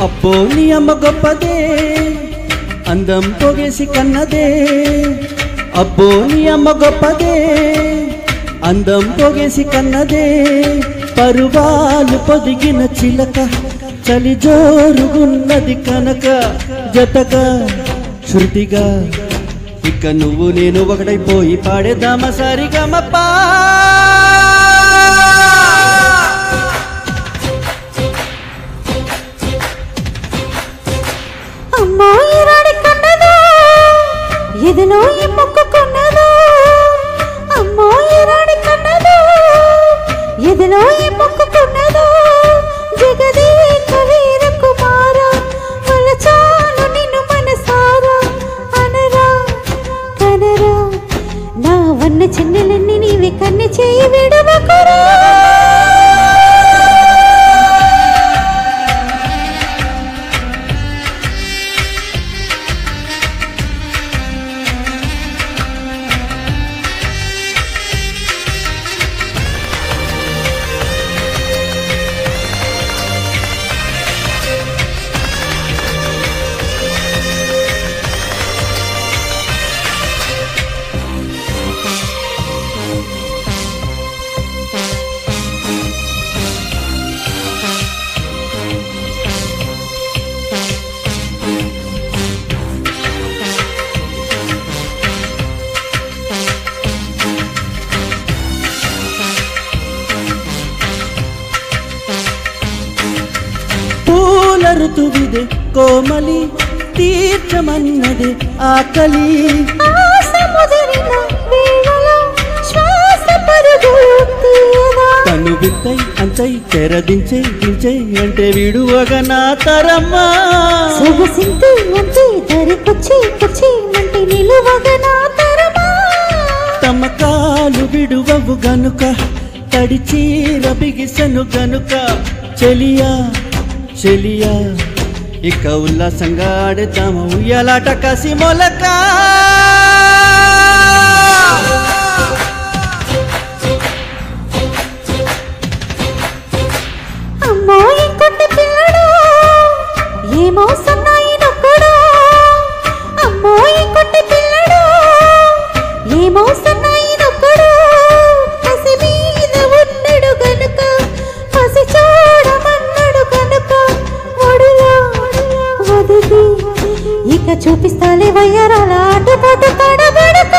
అబ్బో నీ అమ్మ గొప్పదే అందం పొగేసి కన్నదే అబ్బో నీ అమ్మ గొప్పదే అందం పొగేసి కన్నదే పరువాలు పొదిగిన చిలక చలి జోరుగున్నది కనక జతగా శృతిగా ఇక నువ్వు నేను ఒకటైపోయి పాడేద్దామా సరిగమపా ఎదలో ఈ మొక్క కొన్నదో అమ్మో ఈరాడి కన్నదో ఎదలో ఈ మొక్క కొన్నదో జగదేక వీర కుమార వలచాను నిన్ను మనసారా అనరా కనరా నా వన్న చిన్నెలన్నీ నీవే కన్నె చేయి విడవకురా ಋತುವಿದೆ ಕೋಮಲಿ ತೀರ್ಚಮನ್ನದೆ ಆಕಲಿ ಸಮುದ್ರಿನ ವೇಳಲ ಶ್ವಾಸ ಪರಗುತ್ತಿಯದ తను వింతై అంతై తెరదించే దించే అంటే విడువగా నా తరమ్మా సొగసింతై అంతై దరికొచ్చి అంటే నిలువగా నా తరమా తమ కాలు విడువవు గనుక తడిచీర బిగిసెను గనుక చెలియా చెలియా ఇక ఉల్లాసంగా ఆడతాము ఉయ్యాలాట కసి మొలక అమ్మో ఇంకొంటి పిల్లడు ఏమో సన్నాయి నొక్కడు అమ్మో ఇంకొంటి పిల్లడు ఏమో సన్నాయి నొక్కడు పసి మీద ఉన్నడు గనుక పసి చూడమన్నడు గనుక ఒడిలో వదిలి ఇక చూపిస్తాలే వయ్యారాల ఆటపాటు కడబడక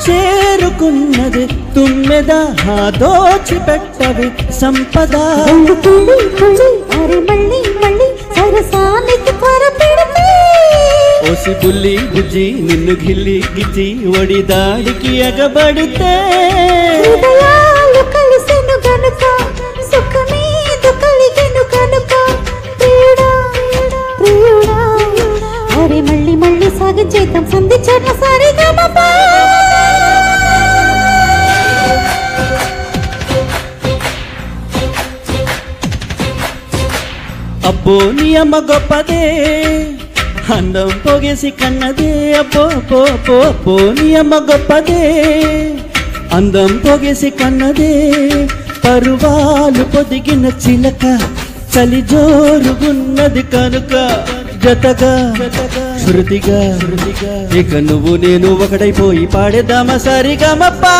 చేరుకున్నది తుమ్మెద దోచి పెట్టవి సంపద ఓసి బుల్లి బుజ్జి నిన్ను గిల్లి గిచ్చి ఒడి దాడికి ఎగబడితే కలిసెను గనుక సుఖమీద కలిగెను గనుక అరే మళ్ళీ మళ్ళీ సాగి చేద్దాం సంధి చర్మ సరిగమపా అబ్బో నీ అమ్మ గొప్పదే అందం పొగేసి కన్నదే అబ్బో పో పో పో నీ అమ్మ గొప్పదే అందం పొగేసి కన్నదే పరువాలు పొదిగిన చిలక చలి జోరుగున్నది కనుక జతగా శృతిగా ఇక నువ్వు నేను ఒకటైపోయి పాడేద్దామా సరిగమపా